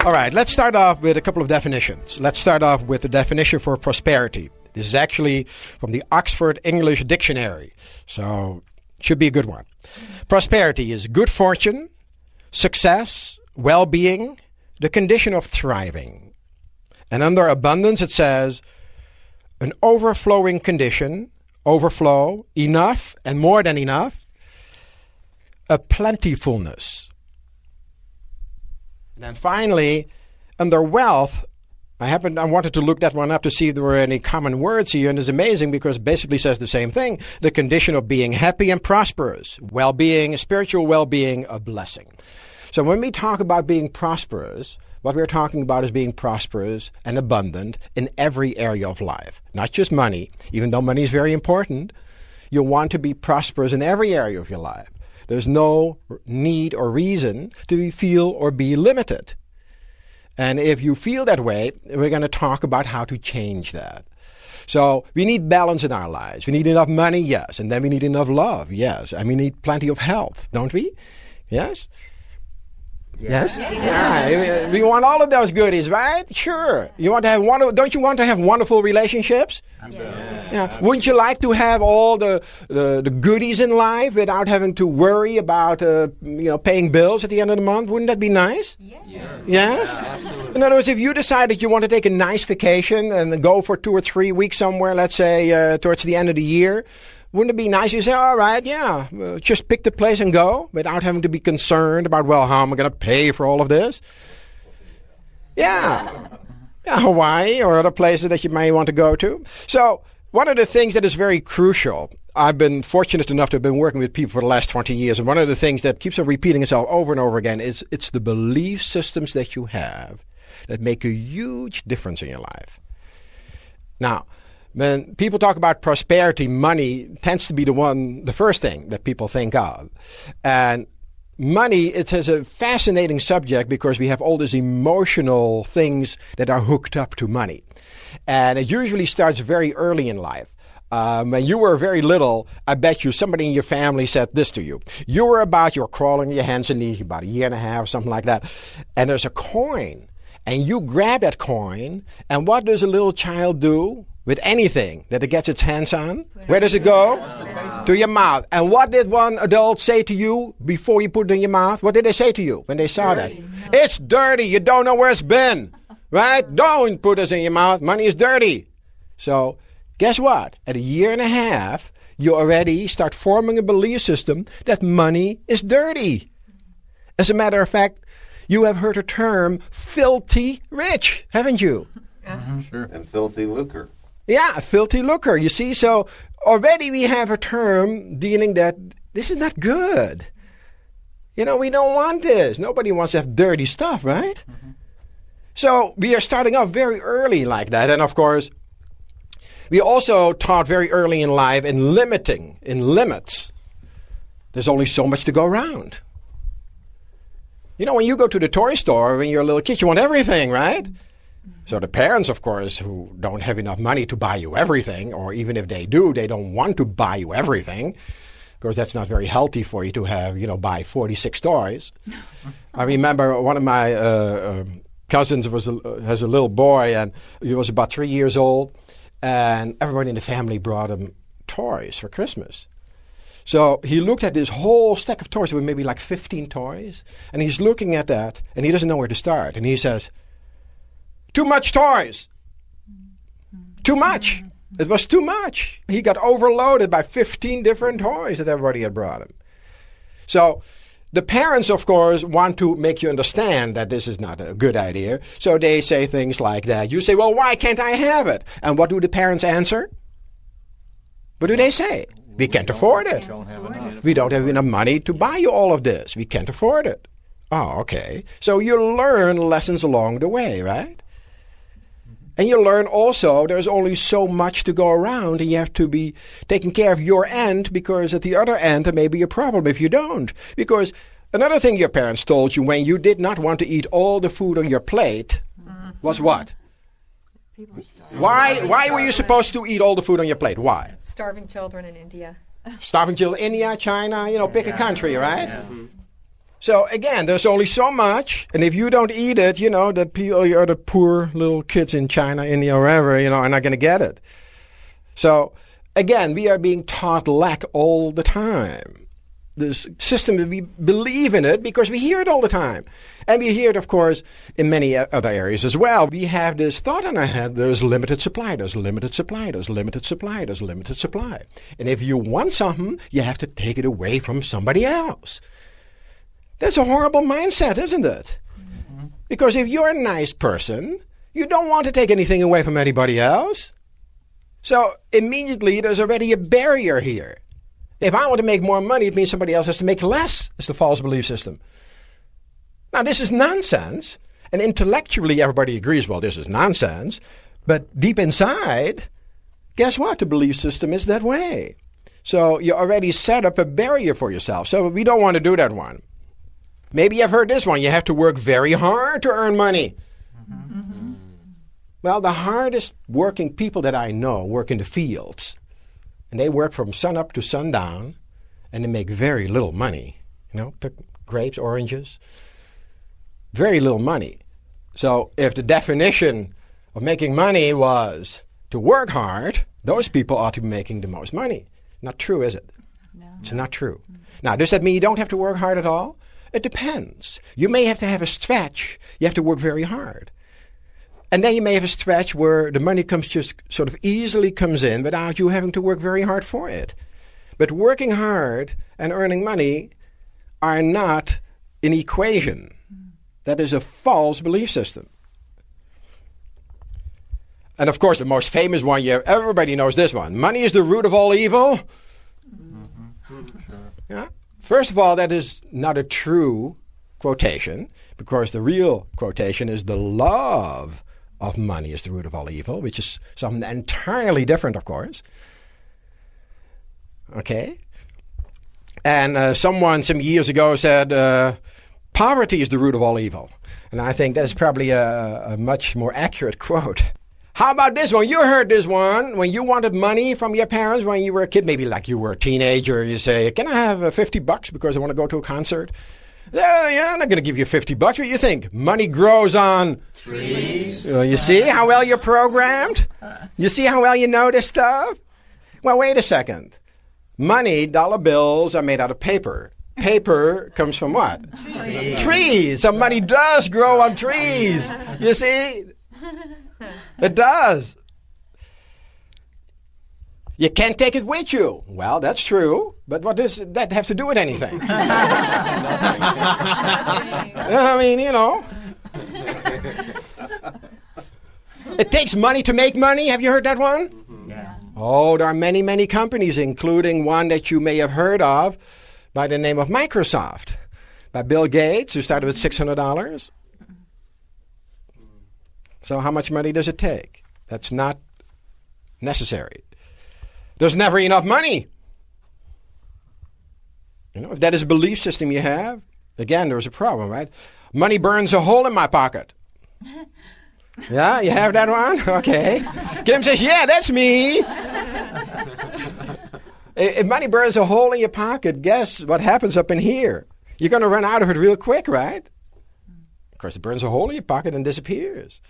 All right, let's start off with a couple of definitions. Let's start off with the definition for prosperity. This is actually from the Oxford English Dictionary, so it should be a good one. Prosperity is good fortune, success, well-being, the condition of thriving. And under abundance it says an overflowing condition, overflow, enough and more than enough, a plentifulness. And then finally, under wealth, I wanted to look that one up to see if there were any common words here, and it's amazing because it basically says the same thing. The condition of being happy and prosperous, well-being, spiritual well-being, a blessing. So when we talk about being prosperous, what we're talking about is being prosperous and abundant in every area of life. Not just money, even though money is very important. You want to be prosperous in every area of your life. There's no need or reason to feel or be limited. And if you feel that way, we're going to talk about how to change that. So we need balance in our lives. We need enough money, yes. And then we need enough love, yes. And we need plenty of health, don't we? Yes? Yes? Yeah. We want all of those goodies, right? Sure. You want to have don't you want to have wonderful relationships? Yeah. Wouldn't you like to have all the goodies in life without having to worry about paying bills at the end of the month? Wouldn't that be nice? Yes? Yeah, in other words, if you decide that you want to take a nice vacation and go for 2 or 3 weeks somewhere, let's say towards the end of the year, wouldn't it be nice if you say, all right, yeah, just pick the place and go without having to be concerned about, well, how am I going to pay for all of this? Yeah. Yeah, Hawaii or other places that you may want to go to. So one of the things that is very crucial, I've been fortunate enough to have been working with people for the last 20 years, and one of the things that keeps on repeating itself over and over again is it's the belief systems that you have that make a huge difference in your life. Now, when people talk about prosperity, money tends to be the first thing that people think of. And money, it is a fascinating subject because we have all these emotional things that are hooked up to money. And it usually starts very early in life. When you were very little, I bet you somebody in your family said this to you. You were crawling on your hands and knees, about a year and a half or something like that. And there's a coin. And you grab that coin. And what does a little child do? With anything that it gets its hands on, where does it go? To your mouth. And what did one adult say to you before you put it in your mouth? What did they say to you when they saw that? It's dirty. You don't know where it's been. Right? Don't put this in your mouth. Money is dirty. So guess what? At a year and a half, you already start forming a belief system that money is dirty. As a matter of fact, you have heard the term filthy rich, haven't you? Sure. And filthy lucre. Yeah, filthy lucre, you see. So already we have a term dealing that this is not good. We don't want this. Nobody wants to have dirty stuff, right? Mm-hmm. So we are starting off very early like that. And of course, we also taught very early in life in limits. There's only so much to go around. When you go to the toy store when you're a little kid, you want everything, right? So the parents, of course, who don't have enough money to buy you everything, or even if they do, they don't want to buy you everything, because that's not very healthy for you to have, buy 46 toys. I remember one of my cousins has a little boy, and he was about 3 years old, and everybody in the family brought him toys for Christmas. So he looked at this whole stack of toys, there were maybe like 15 toys, and he's looking at that, and he doesn't know where to start, and he says, too much toys. Too much. It was too much. He got overloaded by 15 different toys that everybody had brought him. So the parents, of course, want to make you understand that this is not a good idea. So they say things like that. You say, well, why can't I have it? And what do the parents answer? What do they say? We can't afford it. We don't have enough money to buy you all of this. We can't afford it. Oh, okay. So you learn lessons along the way, right? And you learn also there's only so much to go around, and you have to be taking care of your end, because at the other end there may be a problem if you don't. Because another thing your parents told you when you did not want to eat all the food on your plate was what? Why were you supposed to eat all the food on your plate? Why? Starving children in India. Starving children in India, China, pick a country, right? Yeah. So again, there's only so much, and if you don't eat it, the poor little kids in China, India, wherever, are not going to get it. So again, we are being taught lack all the time. This system, we believe in it because we hear it all the time. And we hear it, of course, in many other areas as well. We have this thought in our head, there's limited supply, there's limited supply, there's limited supply, there's limited supply. And if you want something, you have to take it away from somebody else. That's a horrible mindset, isn't it? Mm-hmm. Because if you're a nice person, you don't want to take anything away from anybody else. So immediately there's already a barrier here. If I want to make more money, it means somebody else has to make less. It's the false belief system. Now, this is nonsense. And intellectually, everybody agrees, well, this is nonsense. But deep inside, guess what? The belief system is that way. So you already set up a barrier for yourself. So we don't want to do that one. Maybe you've heard this one. You have to work very hard to earn money. Mm-hmm. Well, the hardest working people that I know work in the fields. And they work from sun up to sundown, and they make very little money. Pick grapes, oranges. Very little money. So if the definition of making money was to work hard, those people ought to be making the most money. Not true, is it? No. It's not true. Now, does that mean you don't have to work hard at all? It depends. You may have to have a stretch. You have to work very hard. And then you may have a stretch where the money just sort of easily comes in without you having to work very hard for it. But working hard and earning money are not an equation. That is a false belief system. And of course, the most famous one, everybody knows this one. Money is the root of all evil. Mm-hmm. Yeah? First of all, that is not a true quotation, because the real quotation is the love of money is the root of all evil, which is something entirely different, of course. Okay? And someone some years ago said, poverty is the root of all evil. And I think that's probably a much more accurate quote. How about this one? You heard this one. When you wanted money from your parents when you were a kid, maybe like you were a teenager, you say, can I have $50 because I want to go to a concert? Yeah, I'm not going to give you $50. What do you think? Money grows on trees. You see how well you're programmed? You see how well you know this stuff? Well, wait a second. Money, dollar bills are made out of paper. Paper comes from what? Trees. So money does grow on trees. You see? It does. You can't take it with you. Well, that's true. But what does that have to do with anything? I mean, It takes money to make money. Have you heard that one? Yeah. Oh, there are many, many companies, including one that you may have heard of by the name of Microsoft, by Bill Gates, who started with $600. So how much money does it take? That's not necessary. There's never enough money. If that is a belief system you have, again, there's a problem, right? Money burns a hole in my pocket. Yeah, you have that one? Okay. Kim says, yeah, that's me. If money burns a hole in your pocket, guess what happens up in here? You're going to run out of it real quick, right? Of course, it burns a hole in your pocket and disappears.